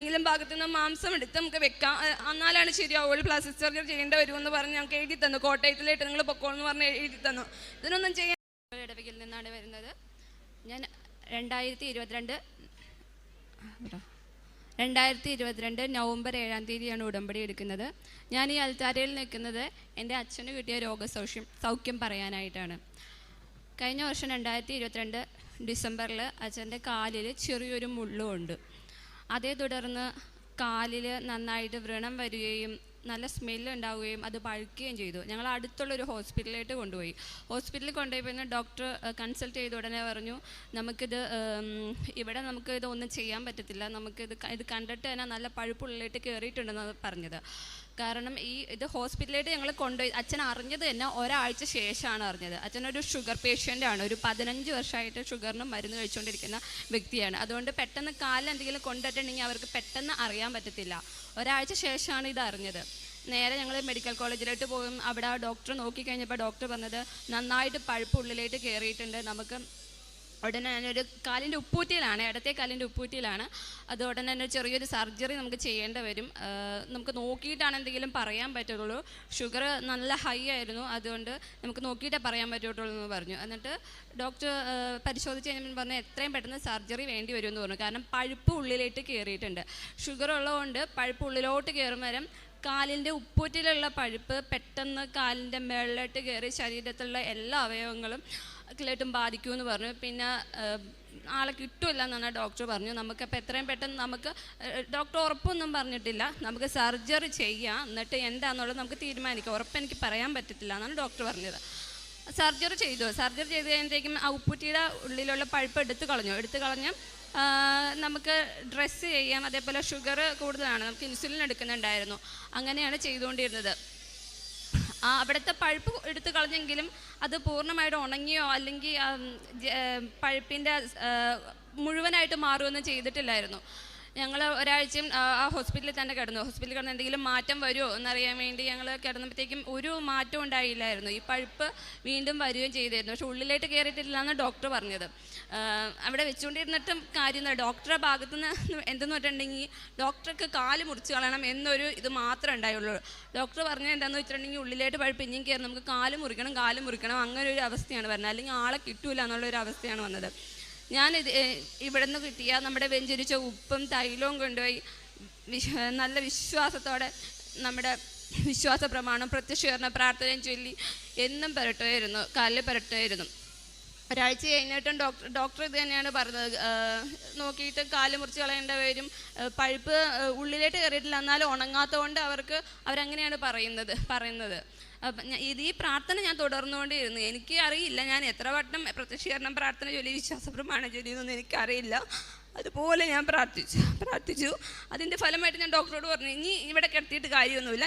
ഏതെങ്കിലും ഭാഗത്തു നിന്ന് മാംസം എടുത്ത് നമുക്ക് വെക്കാം, എന്നാലാണ് ശരിയാവുള്ളൂ. പ്ലാസ്റ്റിക് സർജറി ചെയ്യേണ്ടി വരുമെന്ന് പറഞ്ഞ് ഞങ്ങൾക്ക് എഴുതി തന്നു. കോട്ടയത്തിലേക്ക് നിങ്ങൾ പൊക്കോളെന്ന് പറഞ്ഞ് എഴുതി തന്നു. ഇതിനൊന്നും ചെയ്യാൻ ഇടവകയിൽ നിന്നാണ് വരുന്നത്. ഞാൻ 2022 നവംബർ 7-ാം തീയതിയാണ് ഉടമ്പടി എടുക്കുന്നത്. ഞാൻ ഈ അൽത്താരയിൽ നിൽക്കുന്നത് എൻ്റെ അച്ഛന് കിട്ടിയ സൗഖ്യം പറയാനായിട്ടാണ്. കഴിഞ്ഞ വർഷം 2022 ഡിസംബറിൽ അച്ഛൻ്റെ കാലിൽ ചെറിയൊരു മുള്ളുണ്ട്. അതേ തുടർന്ന് കാലിൽ നന്നായിട്ട് വ്രണം വരികയും നല്ല സ്മെല്ല് ഉണ്ടാവുകയും അത് പഴുക്കുകയും ചെയ്തു. ഞങ്ങൾ അടുത്തുള്ളൊരു ഹോസ്പിറ്റലിലേക്ക് കൊണ്ടുപോയി. ഹോസ്പിറ്റലിൽ കൊണ്ടുപോയി ഡോക്ടർ കൺസൾട്ട് ചെയ്ത ഉടനെ പറഞ്ഞു, ഇവിടെ നമുക്കിത് ഒന്നും ചെയ്യാൻ പറ്റത്തില്ല, ഇത് കണ്ടിട്ട് തന്നെ നല്ല പഴുപ്പുള്ളിലേക്ക് കയറിയിട്ടുണ്ടെന്നാണ് പറഞ്ഞത്. കാരണം ഇത് ഹോസ്പിറ്റലിലേക്ക് ഞങ്ങൾ കൊണ്ടുപോയി. അച്ഛൻ അറിഞ്ഞത് തന്നെ ഒരാഴ്ച ശേഷമാണ് അറിഞ്ഞത്. അച്ഛനൊരു ഷുഗർ പേഷ്യൻ്റാണ്. ഒരു 15 വർഷമായിട്ട് ഷുഗറിന് മരുന്ന് കഴിച്ചുകൊണ്ടിരിക്കുന്ന വ്യക്തിയാണ്. അതുകൊണ്ട് പെട്ടെന്ന് കാലിൽ എന്തെങ്കിലും കൊണ്ടിട്ടുണ്ടെങ്കിൽ അവർക്ക് പെട്ടെന്ന് അറിയാൻ പറ്റത്തില്ല. ഒരാഴ്ച ശേഷമാണ് ഇത് അറിഞ്ഞത്. നേരെ ഞങ്ങൾ മെഡിക്കൽ കോളേജിലോട്ട് പോകും. അവിടെ ഡോക്ടർ നോക്കിക്കഴിഞ്ഞപ്പോൾ ഡോക്ടർ പറഞ്ഞത് നന്നായിട്ട് പഴുപ്പ് ഉള്ളിലേക്ക് കയറിയിട്ടുണ്ട്. നമുക്ക് ഉടനെ തന്നെ ഒരു കാലിൻ്റെ ഉപ്പൂറ്റിയിലാണ്, ഇടത്തെ കാലിൻ്റെ ഉപ്പൂറ്റിയിലാണ്. അത് ഉടനെ തന്നെ ചെറിയൊരു സർജറി നമുക്ക് ചെയ്യേണ്ടി വരും. നമുക്ക് നോക്കിയിട്ടാണ് എന്തെങ്കിലും പറയാൻ പറ്റുള്ളൂ. ഷുഗർ നല്ല ഹൈ ആയിരുന്നു, അതുകൊണ്ട് നമുക്ക് നോക്കിയിട്ടേ പറയാൻ പറ്റുള്ളൂ എന്ന് പറഞ്ഞു. എന്നിട്ട് ഡോക്ടർ പരിശോധിച്ച് കഴിഞ്ഞപ്പോൾ പറഞ്ഞു എത്രയും പെട്ടെന്ന് സർജറി വേണ്ടി വരുമെന്ന് പറഞ്ഞു. കാരണം പഴുപ്പ് ഉള്ളിലേക്ക് കയറിയിട്ടുണ്ട്. ഷുഗർ ഉള്ളതുകൊണ്ട് പഴുപ്പ് ഉള്ളിലോട്ട് കയറും വരെ കാലിൻ്റെ ഉപ്പൂറ്റിലുള്ള പഴുപ്പ് പെട്ടെന്ന് കാലിൻ്റെ മേളിലോട്ട് കയറി ശരീരത്തിലുള്ള എല്ലാ അവയവങ്ങളും ിലേട്ടും ബാധിക്കുമെന്ന് പറഞ്ഞു. പിന്നെ ആളെ കിട്ടില്ല എന്നാണ് ഡോക്ടർ പറഞ്ഞു. നമുക്കപ്പോൾ എത്രയും പെട്ടെന്ന് ഡോക്ടർ ഉറപ്പൊന്നും പറഞ്ഞിട്ടില്ല, നമുക്ക് സർജറി ചെയ്യാം, എന്നിട്ട് എന്താണെന്നുള്ളത് നമുക്ക് തീരുമാനിക്കാം, ഉറപ്പ് എനിക്ക് പറയാൻ പറ്റത്തില്ല എന്നാണ് ഡോക്ടർ പറഞ്ഞത്. സർജറി ചെയ്തു കഴിഞ്ഞപ്പോഴത്തേക്കും ആ ഉപ്പൂറ്റിയുടെ ഉള്ളിലുള്ള പഴുപ്പ് എടുത്തു കളഞ്ഞ് നമുക്ക് ഡ്രസ്സ് ചെയ്യാം. അതേപോലെ ഷുഗർ കൂടുതലാണ്, നമുക്ക് ഇൻസുലിൻ എടുക്കുന്നുണ്ടായിരുന്നു. അങ്ങനെയാണ് ചെയ്തുകൊണ്ടിരുന്നത്. അവിടുത്തെ പഴുപ്പ് എടുത്തു കളഞ്ഞെങ്കിലും അത് പൂർണ്ണമായിട്ട് ഉണങ്ങിയോ അല്ലെങ്കിൽ പഴുപ്പിൻ്റെ മുഴുവനായിട്ട് മാറുമൊന്നും ചെയ്തിട്ടില്ലായിരുന്നു. ഞങ്ങൾ ഒരാഴ്ചയും ആ ഹോസ്പിറ്റലിൽ തന്നെ കിടന്നു. ഹോസ്പിറ്റലിൽ കിടന്ന് എന്തെങ്കിലും മാറ്റം വരുമോ എന്നറിയാൻ വേണ്ടി ഞങ്ങൾ കിടന്നപ്പോഴത്തേക്കും ഒരു മാറ്റം ഉണ്ടായില്ലായിരുന്നു. ഈ പഴുപ്പ് വീണ്ടും വരികയും ചെയ്തിരുന്നു. പക്ഷെ ഉള്ളിലേക്ക് കയറിയിട്ടില്ല എന്ന് ഡോക്ടർ പറഞ്ഞത്. അവിടെ വെച്ചുകൊണ്ടിരുന്നിട്ടും കാര്യമില്ല. ഡോക്ടറുടെ ഭാഗത്തുനിന്ന് എന്തെന്ന് പറഞ്ഞിട്ടുണ്ടെങ്കിൽ ഡോക്ടർക്ക് കാല് മുറിച്ച് കളയണം എന്നൊരു ഇത് മാത്രമേ ഉണ്ടായുള്ളൂ. ഡോക്ടർ പറഞ്ഞത് എന്താണെന്ന് വെച്ചിട്ടുണ്ടെങ്കിൽ ഉള്ളിലേക്ക് പഴുപ്പ് ഇനിയും കയറി നമുക്ക് കാല് മുറിക്കണം അങ്ങനെ ഒരു അവസ്ഥയാണ് വരുന്നത്. അല്ലെങ്കിൽ ആളെ കിട്ടൂല എന്നുള്ളൊരു അവസ്ഥയാണ് വന്നത്. ഞാൻ ഇവിടെ നിന്ന് കിട്ടിയ നമ്മുടെ വെഞ്ചരിച്ച ഉപ്പും തൈലവും കൊണ്ടുപോയി നല്ല വിശ്വാസത്തോടെ നമ്മുടെ വിശ്വാസ പ്രമാണം പ്രത്യക്ഷീകരണ പ്രാർത്ഥനയും ചൊല്ലി എന്നും കാലിൽ പുരട്ടുമായിരുന്നു. ഒരാഴ്ച കഴിഞ്ഞിട്ടും ഡോക്ടർ ഇത് തന്നെയാണ് പറഞ്ഞത്, നോക്കിയിട്ട് കാല് മുറിച്ച് കളയേണ്ട വരും, പഴുപ്പ് ഉള്ളിലേക്ക് കയറിയിട്ടില്ല, എന്നാലും ഉണങ്ങാത്തതുകൊണ്ട് അവരങ്ങനെയാണ് പറയുന്നത്. ഈ പ്രാർത്ഥന ഞാൻ തുടർന്നുകൊണ്ടിരുന്നു. എനിക്ക് അറിയില്ല ഞാൻ എത്ര വട്ടം പ്രത്യക്ഷീകരണം പ്രാർത്ഥന ചൊല്ലി വിശ്വാസ പ്രമാണം ചൊല്ലിയെന്നൊന്നും എനിക്കറിയില്ല. അതുപോലെ ഞാൻ പ്രാർത്ഥിച്ചു. അതിൻ്റെ ഫലമായിട്ട് ഞാൻ ഡോക്ടറോട് പറഞ്ഞു, ഇനി ഇവിടെ കിടത്തിയിട്ട് കാര്യമൊന്നുമില്ല,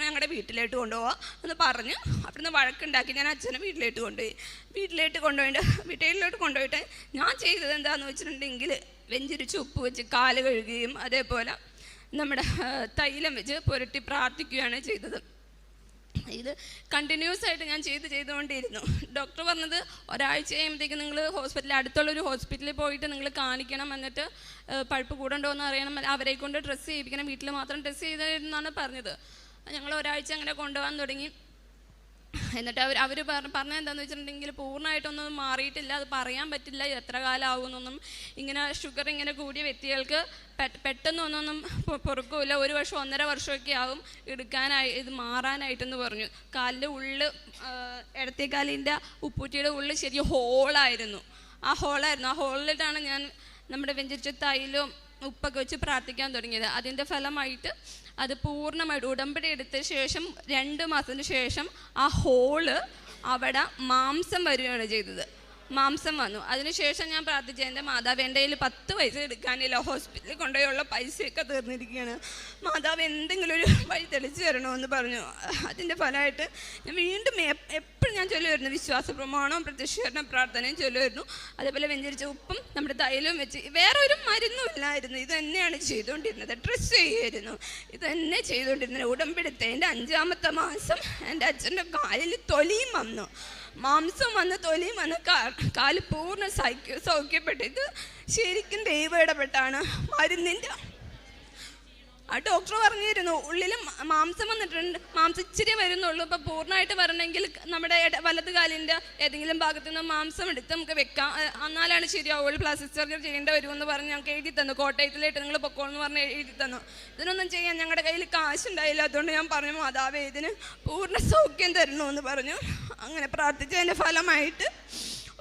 ഞങ്ങളുടെ വീട്ടിലേക്ക് കൊണ്ടുപോകാം എന്ന് പറഞ്ഞു. അവിടുന്ന് വഴക്കുണ്ടാക്കി ഞാൻ അച്ഛനെ വീട്ടിലേക്ക് കൊണ്ടുപോയിട്ട് ഞാൻ ചെയ്തത് എന്താണെന്ന് വെച്ചിട്ടുണ്ടെങ്കിൽ വെഞ്ചരിച്ച് ഉപ്പ് വെച്ച് കാല് കഴുകുകയും അതേപോലെ നമ്മുടെ തൈലം വെച്ച് പുരട്ടി പ്രാർത്ഥിക്കുകയാണ് ചെയ്തത്. ഇത് കണ്ടിന്യൂസ് ആയിട്ട് ഞാൻ ചെയ്തുകൊണ്ടിരുന്നു. ഡോക്ടർ പറഞ്ഞത് ഒരാഴ്ച കഴിയുമ്പോഴത്തേക്ക് നിങ്ങൾ അടുത്തുള്ളൊരു ഹോസ്പിറ്റലിൽ പോയിട്ട് നിങ്ങൾ കാണിക്കണം, എന്നിട്ട് പഴുപ്പ് കൂടണ്ടോ എന്ന് അറിയണം, അവരെ കൊണ്ട് ഡ്രസ്സ് ചെയ്യിപ്പിക്കണം, വീട്ടിൽ മാത്രം ഡ്രസ്സ് ചെയ്തെന്നാണ് പറഞ്ഞത്. ഞങ്ങൾ ഒരാഴ്ച അങ്ങനെ കൊണ്ടുപോകാൻ തുടങ്ങി. എന്നിട്ട് അവർ പറഞ്ഞത് എന്താണെന്ന് വെച്ചിട്ടുണ്ടെങ്കിൽ പൂർണ്ണമായിട്ടൊന്നും മാറിയിട്ടില്ല, അത് പറയാൻ പറ്റില്ല എത്ര കാലം ആകുമെന്നൊന്നും. ഇങ്ങനെ ഷുഗർ ഇങ്ങനെ കൂടിയ വ്യക്തികൾക്ക് പെട്ടെന്നൊന്നും പൊറുക്കില്ല, 1 വർഷം 1.5 വർഷമൊക്കെ ആകും ഇത് മാറാനായിട്ടെന്ന് പറഞ്ഞു. കാലിൻ്റെ ഉള്ളിൽ ഇടത്തെ കാലിൻ്റെ ഉപ്പൂറ്റിയുടെ ഉള്ളിൽ ശരിക്കും ഹോളായിരുന്നു. ആ ഹോളിലിട്ടാണ് ഞാൻ നമ്മുടെ വെഞ്ചരിച്ച തൈലും ഉപ്പൊക്കെ വെച്ച് പ്രാർത്ഥിക്കാൻ തുടങ്ങിയത്. അതിൻ്റെ ഫലമായിട്ട് അത് പൂർണ്ണമായിട്ട് ഉടമ്പടി എടുത്ത ശേഷം 2 മാസത്തിന് ശേഷം ആ ഹോള് അവിടെ മാംസം വരികയാണ് ചെയ്തത്. മാംസം വന്നു. അതിനുശേഷം ഞാൻ പ്രാർത്ഥിച്ചു, എൻ്റെ മാതാവ് എൻ്റെ കയ്യിൽ 10 പൈസ എടുക്കാനില്ല, ഹോസ്പിറ്റലിൽ കൊണ്ടുപോയുള്ള പൈസയൊക്കെ തീർന്നിരിക്കുകയാണ്, മാതാവ് എന്തെങ്കിലും ഒരു വഴി തെളിച്ച് തരണമെന്ന് പറഞ്ഞു. അതിൻ്റെ ഫലമായിട്ട് ഞാൻ വീണ്ടും എപ്പോഴും ഞാൻ ചൊല്ലുമായിരുന്നു, വിശ്വാസ പ്രമാണവും പ്രത്യക്ഷീകരണ പ്രാർത്ഥനയും ചൊല്ലുമായിരുന്നു. അതേപോലെ വെഞ്ചരിച്ച ഉപ്പും നമ്മുടെ തൈലവും വെച്ച് വേറെ ഒരു മരുന്നും ഇല്ലായിരുന്നു. ഇത് തന്നെയാണ് ചെയ്തുകൊണ്ടിരുന്നത്. ഡ്രസ്സ് ചെയ്യുമായിരുന്നു, ഇത് തന്നെ ചെയ്തുകൊണ്ടിരുന്നത്. ഉടമ്പെടുത്ത് എൻ്റെ 5ാമത്തെ മാസം എൻ്റെ അച്ഛൻ്റെ കാലിൽ തൊലിയും വന്നു, മാംസം വന്ന് തൊലിയും വന്ന് കാല് പൂർണ്ണ സൗഖ്യപ്പെട്ടു. ഇത് ശരിക്കും ദൈവം ഇടപെട്ടാണ്. ആ ഡോക്ടർ പറഞ്ഞിരുന്നു ഉള്ളിൽ മാംസം വന്നിട്ടുണ്ട്, മാംസം ഇച്ചിരി വരുന്നുള്ളൂ. ഇപ്പം പൂർണ്ണമായിട്ട് വരണമെങ്കിൽ നമ്മുടെ വലത് കാലിൻ്റെ ഏതെങ്കിലും ഭാഗത്തു നിന്ന് മാംസം എടുത്ത് നമുക്ക് വെക്കാം, എന്നാലാണ് ശരിയാവുള്ളൂ. പ്ലാസ്റ്റിക് സർജറി ചെയ്യേണ്ടി വരുമെന്ന് പറഞ്ഞ് ഞങ്ങൾക്ക് എഴുതി തന്നു. കോട്ടയത്തിലേക്ക് നിങ്ങൾ പൊക്കോളെന്ന് പറഞ്ഞ് എഴുതി തന്നു. ഇതിനൊന്നും ചെയ്യാൻ ഞങ്ങളുടെ കയ്യിൽ കാശുണ്ടായില്ല. അതുകൊണ്ട് ഞാൻ പറഞ്ഞു, മാതാവേ ഇതിന് പൂർണ്ണ സൗഖ്യം തരണമെന്ന് പറഞ്ഞു. അങ്ങനെ പ്രാർത്ഥിച്ചതിൻ്റെ ഫലമായിട്ട്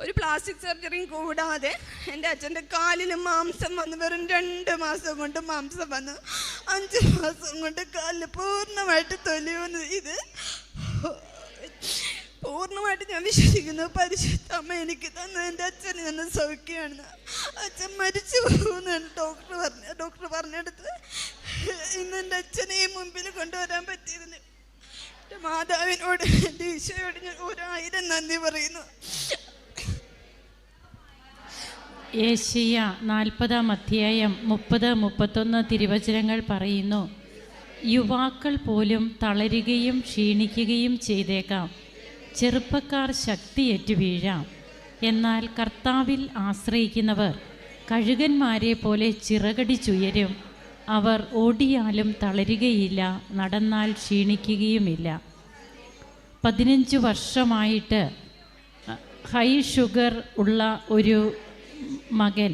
ഒരു പ്ലാസ്റ്റിക് സർജറിയും കൂടാതെ എൻ്റെ അച്ഛൻ്റെ കാലിൽ മാംസം വന്നു. വെറും 2 മാസം കൊണ്ട് മാംസം വന്നു. 5 മാസം കൊണ്ട് കാലിൽ പൂർണ്ണമായിട്ട് തൊലി വന്നു. ഇത് പൂർണ്ണമായിട്ട് ഞാൻ വിശ്വസിക്കുന്നു പരിശുദ്ധ അമ്മ എനിക്ക് തന്ന എൻ്റെ അച്ഛന് നിന്ന് സൗഖ്യമാണെന്ന്. അച്ഛൻ മരിച്ചു പോകുമെന്നാണ് ഡോക്ടർ പറഞ്ഞെടുത്ത്. ഇന്ന് എൻ്റെ അച്ഛനെ ഈ മുമ്പിൽ കൊണ്ടുവരാൻ പറ്റിയിരുന്നു. എൻ്റെ മാതാവിനോട് എൻ്റെ ഈശോയോട് ഞാൻ 1000 നന്ദി പറയുന്നു. ഏശയ്യ 40-ാം അധ്യായം 30-31 തിരുവചനങ്ങൾ പറയുന്നു, യുവാക്കൾ പോലും തളരുകയും ക്ഷീണിക്കുകയും ചെയ്തേക്കാം, ചെറുപ്പക്കാർ ശക്തിയേറ്റു വീഴാം. എന്നാൽ കർത്താവിൽ ആശ്രയിക്കുന്നവർ കഴുകന്മാരെ പോലെ ചിറകടിച്ചുയരും. അവർ ഓടിയാലും തളരുകയില്ല, നടന്നാൽ ക്ഷീണിക്കുകയുമില്ല. 15 വർഷമായിട്ട് ഹൈ ഷുഗർ ഉള്ള ഒരു മകൻ,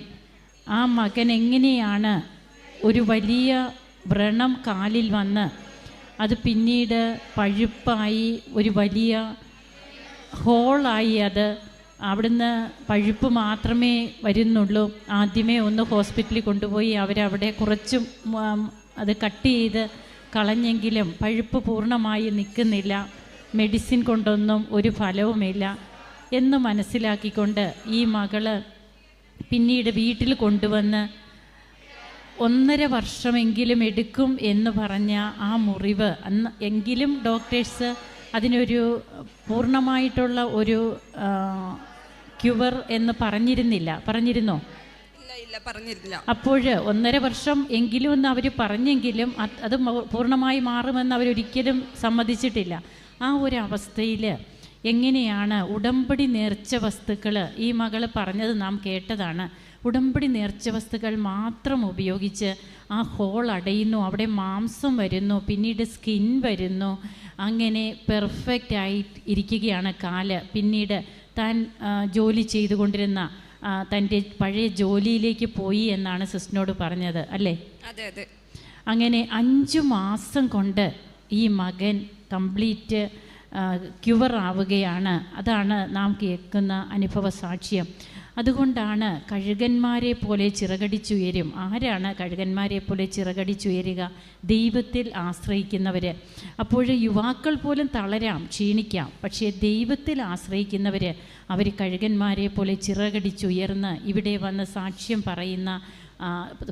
ആ മകൻ എങ്ങനെയാണ് ഒരു വലിയ വ്രണം കാലിൽ വന്ന് അത് പിന്നീട് പഴുപ്പായി ഒരു വലിയ ഹോളായി, അത് അവിടുന്ന് പഴുപ്പ് മാത്രമേ വരുന്നുള്ളൂ. ആദ്യമേ ഒന്ന് ഹോസ്പിറ്റലിൽ കൊണ്ടുപോയി അവരവിടെ കുറച്ചും അത് കട്ട് ചെയ്ത് കളഞ്ഞെങ്കിലും പഴുപ്പ് പൂർണ്ണമായി നിൽക്കുന്നില്ല. മെഡിസിൻ കൊണ്ടൊന്നും ഒരു ഫലവുമില്ല എന്ന് മനസ്സിലാക്കിക്കൊണ്ട് ഈ മകള് പിന്നീട് വീട്ടിൽ കൊണ്ടുവന്ന് 1.5 വർഷമെങ്കിലും എടുക്കും എന്ന് പറഞ്ഞ ആ മുറിവ് അന്ന് എങ്കിലും ഡോക്ടേഴ്സ് അതിനൊരു പൂർണ്ണമായിട്ടുള്ള ഒരു ക്യൂവർ എന്ന് പറഞ്ഞിരുന്നോ? ഇല്ല, പറഞ്ഞിരുന്നില്ല. അപ്പോൾ 1.5 വർഷം എങ്കിലും എന്ന് അവർ പറഞ്ഞെങ്കിലും അത് പൂർണ്ണമായി മാറുമെന്ന് അവരൊരിക്കലും സമ്മതിച്ചിട്ടില്ല. ആ ഒരു അവസ്ഥയിൽ എങ്ങനെയാണ് ഉടമ്പടി നേർച്ച വസ്തുക്കൾ, ഈ മകൾ പറഞ്ഞത് നാം കേട്ടതാണ്, ഉടമ്പടി നേർച്ച വസ്തുക്കൾ മാത്രം ഉപയോഗിച്ച് ആ ഹോൾ അടയുന്നു, അവിടെ മാംസം വരുന്നു, പിന്നീട് സ്കിൻ വരുന്നു, അങ്ങനെ പെർഫെക്റ്റ് ആയി ഇരിക്കുകയാണ് കാല്. പിന്നീട് താൻ ജോലി ചെയ്തുകൊണ്ടിരുന്ന തൻ്റെ പഴയ ജോലിയിലേക്ക് പോയി എന്നാണ് സിസ്റ്ററിനോട് പറഞ്ഞത്, അല്ലേ? അതെ അതെ. അങ്ങനെ 5 മാസം കൊണ്ട് ഈ മകൻ കംപ്ലീറ്റ് ക്യൂവർ ആവുകയാണ്. അതാണ് നാം കേൾക്കുന്ന അനുഭവ സാക്ഷ്യം. അതുകൊണ്ടാണ് കഴുകന്മാരെ പോലെ ചിറകടിച്ചുയരും. ആരാണ് കഴുകന്മാരെ പോലെ ചിറകടിച്ചുയരുക? ദൈവത്തിൽ ആശ്രയിക്കുന്നവർ. അപ്പോൾ യുവാക്കൾ പോലും തളരാം, ക്ഷീണിക്കാം, പക്ഷേ ദൈവത്തിൽ ആശ്രയിക്കുന്നവർ അവർ കഴുകന്മാരെ പോലെ ചിറകടിച്ചുയർന്ന് ഇവിടെ വന്ന് സാക്ഷ്യം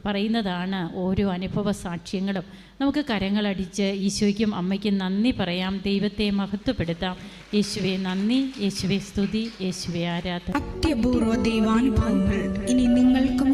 പറയുന്നതാണ് ഓരോ അനുഭവ സാക്ഷ്യങ്ങളും. നമുക്ക് കരങ്ങളടിച്ച് ഈശോയ്ക്കും അമ്മയ്ക്കും നന്ദി പറയാം, ദൈവത്തെ മഹത്വപ്പെടുത്താം. യേശുവേ നന്ദി, യേശുവേ സ്തുതി, യേശുവേ ആരാധന. അത്യപൂർവ ദൈവാനുഭവങ്ങൾ ഇനി നിങ്ങൾക്കും